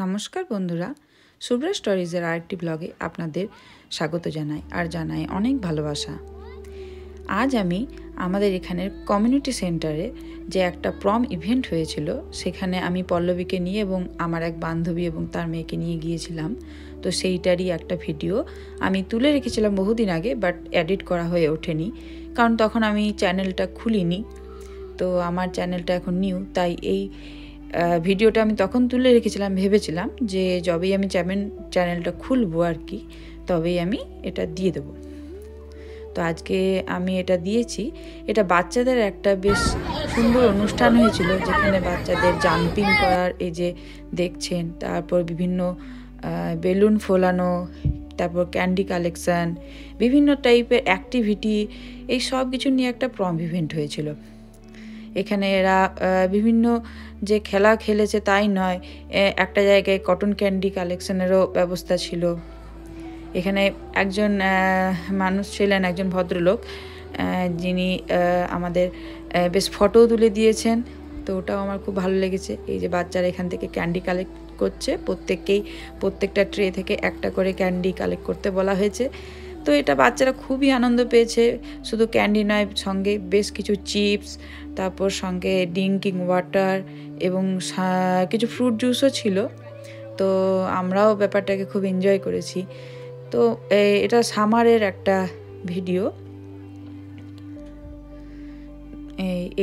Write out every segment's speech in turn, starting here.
নমস্কার বন্ধুরা, শুভ্রা স্টোরিজের আরেকটি ব্লগে আপনাদের স্বাগত জানাই আর জানাই অনেক ভালোবাসা। আজ আমি আমাদের এখানের কমিউনিটি সেন্টারে যে একটা প্রম ইভেন্ট হয়েছিল সেখানে আমি পল্লবীকে নিয়ে এবং আমার এক বান্ধবী এবং তার মেয়েকে নিয়ে গিয়েছিলাম। তো সেইটারই একটা ভিডিও আমি তুলে রেখেছিলাম বহুদিন আগে, বাট এডিট করা হয়ে ওঠেনি কারণ তখন আমি চ্যানেলটা খুলিনি। তো আমার চ্যানেলটা এখন নিউ, তাই এই ভিডিওটা আমি তখন তুলে রেখেছিলাম, ভেবেছিলাম যে যবেই আমি চ্যানেলটা খুলবো আর কি তবেই আমি এটা দিয়ে দেবো। তো আজকে আমি এটা দিয়েছি। এটা বাচ্চাদের একটা বেশ সুন্দর অনুষ্ঠান হয়েছিল যেখানে বাচ্চাদের জাম্পিং করার, এই যে দেখছেন, তারপর বিভিন্ন বেলুন ফোলানো, তারপর ক্যান্ডি কালেকশান, বিভিন্ন টাইপের অ্যাক্টিভিটি, এই সব কিছু নিয়ে একটা প্রম ইভেন্ট হয়েছিল। এখানে এরা বিভিন্ন যে খেলা খেলেছে তাই নয়, একটা জায়গায় কটন ক্যান্ডি কালেকশনেরও ব্যবস্থা ছিল। এখানে একজন মানুষ ছিলেন, একজন ভদ্রলোক, যিনি আমাদের বেশ ফটো তুলে দিয়েছেন। তো ওটাও আমার খুব ভালো লেগেছে। এই যে বাচ্চারা এখান থেকে ক্যান্ডি কালেক্ট করছে, প্রত্যেকটা ট্রে থেকে একটা করে ক্যান্ডি কালেক্ট করতে বলা হয়েছে। তো এটা বাচ্চারা খুবই আনন্দ পেয়েছে। শুধু ক্যান্ডি নয়, সঙ্গে বেশ কিছু চিপস, তারপর সঙ্গে ড্রিঙ্কিং ওয়াটার এবং কিছু ফ্রুট জুসও ছিল। তো আমরাও ব্যাপারটাকে খুব এনজয় করেছি। তো এটা সামারের একটা ভিডিও।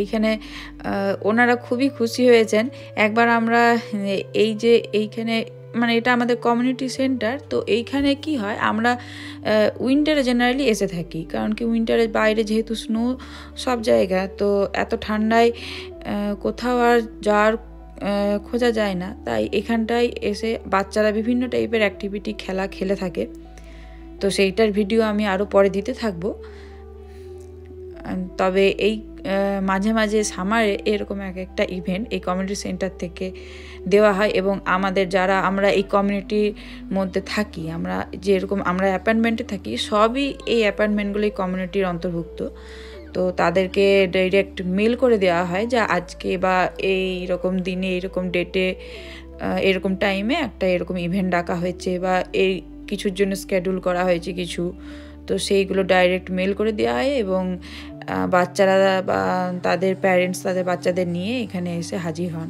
এইখানে ওনারা খুবই খুশি হয়েছেন। একবার আমরা এইখানে, মানে এটা আমাদের কমিউনিটি সেন্টার, তো এইখানে কি হয়, আমরা উইন্টারে জেনারেলি এসে থাকি, কারণ কি উইন্টারের বাইরে যেহেতু স্নো সব জায়গা, তো এত ঠান্ডায় কোথাও আর যাওয়ার খোঁজা যায় না। তাই এখানটায় এসে বাচ্চারা বিভিন্ন টাইপের অ্যাক্টিভিটি খেলে থাকে। তো সেইটার ভিডিও আমি আরও পরে দিতে থাকবো। তবে এই মাঝে মাঝে সামারে এরকম একটা ইভেন্ট এই কমিউনিটি সেন্টার থেকে দেওয়া হয়, এবং আমরা এই কমিউনিটির মধ্যে থাকি, আমরা অ্যাপার্টমেন্টে থাকি, সবই এই অ্যাপার্টমেন্টগুলো এই কমিউনিটির অন্তর্ভুক্ত। তো তাদেরকে ডাইরেক্ট মেল করে দেওয়া হয় যে আজকে বা এই রকম দিনে, এইরকম ডেটে, এরকম টাইমে একটা এরকম ইভেন্ট ডাকা হয়েছে বা এই কিছুর জন্য স্কেডিউল করা হয়েছে কিছু। তো সেইগুলো ডাইরেক্ট মেল করে দেওয়া হয় এবং বাচ্চারা বা তাদের প্যারেন্টস তাদের বাচ্চাদের নিয়ে এখানে এসে হাজির হন।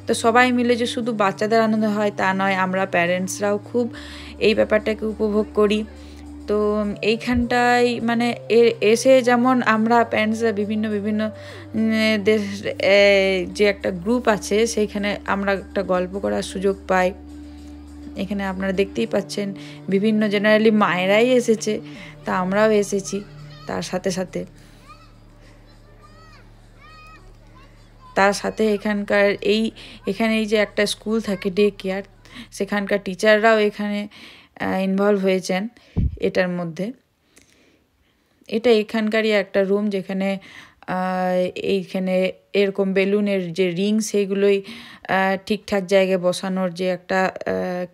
তো সবাই মিলে যে শুধু বাচ্চাদের আনন্দ হয় তা নয়, আমরা প্যারেন্টসরাও খুব এই ব্যাপারটাকে উপভোগ করি। তো এইখানটায় মানে এসে যেমন আমরা প্যারেন্টসরা বিভিন্ন দেশ যে একটা গ্রুপ আছে সেইখানে আমরা একটা গল্প করার সুযোগ পাই। এখানে আপনারা দেখতেই পাচ্ছেন বিভিন্ন জেনারেলি মায়েরাই এসেছে, তা আমরাও এসেছি তার সাথে এখানে এই যে একটা স্কুল থাকে, ডে কেয়ার, সেখানকার টিচাররাও এখানে ইনভলভ হয়েছেন এটার মধ্যে। এটা এখানকারই একটা রুম যেখানে এইখানে এরকম বেলুনের যে রিং সেইগুলোই ঠিকঠাক জায়গায় বসানোর যে একটা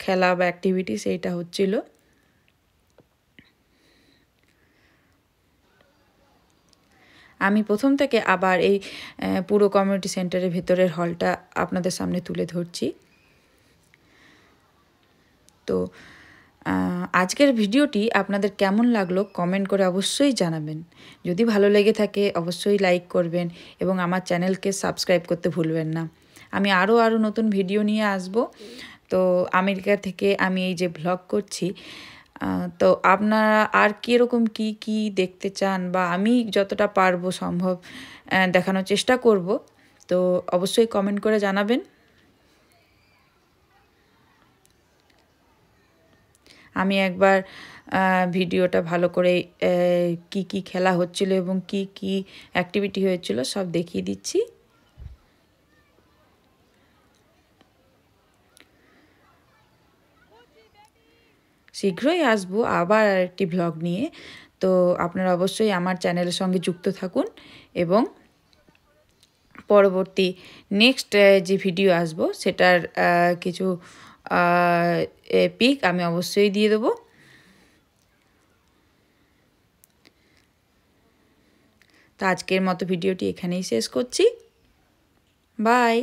খেলা বা অ্যাক্টিভিটি সেইটা হচ্ছিল। আমি প্রথম থেকে আবার এই পুরো কমিউনিটি সেন্টারের ভেতরের হলটা আপনাদের সামনে তুলে ধরছি। তো আজকের ভিডিওটি আপনাদের কেমন লাগলো কমেন্ট করে অবশ্যই জানাবেন। যদি ভালো লেগে থাকে অবশ্যই লাইক করবেন এবং আমার চ্যানেলকে সাবস্ক্রাইব করতে ভুলবেন না। আমি আরও নতুন ভিডিও নিয়ে আসব। তো আমেরিকা থেকে আমি এই যে ভ্লগ করছি, তো আপনারা আর কীরকম কি দেখতে চান বা আমি যতটা পারবো সম্ভব দেখানোর চেষ্টা করব। তো অবশ্যই কমেন্ট করে জানাবেন। আমি একবার ভিডিওটা ভালো করে কি খেলা হচ্ছিল এবং কি অ্যাক্টিভিটি হয়েছিল সব দেখিয়ে দিচ্ছি। শীঘ্রই আসবো আবার আরেকটি ভ্লগ নিয়ে। তো আপনারা অবশ্যই আমার চ্যানেলের সঙ্গে যুক্ত থাকুন এবং পরবর্তী নেক্সট যে ভিডিও আসবো সেটার কিছু পিক আমি অবশ্যই দিয়ে দেবো। তো আজকের মতো ভিডিওটি এখানেই শেষ করছি। বাই।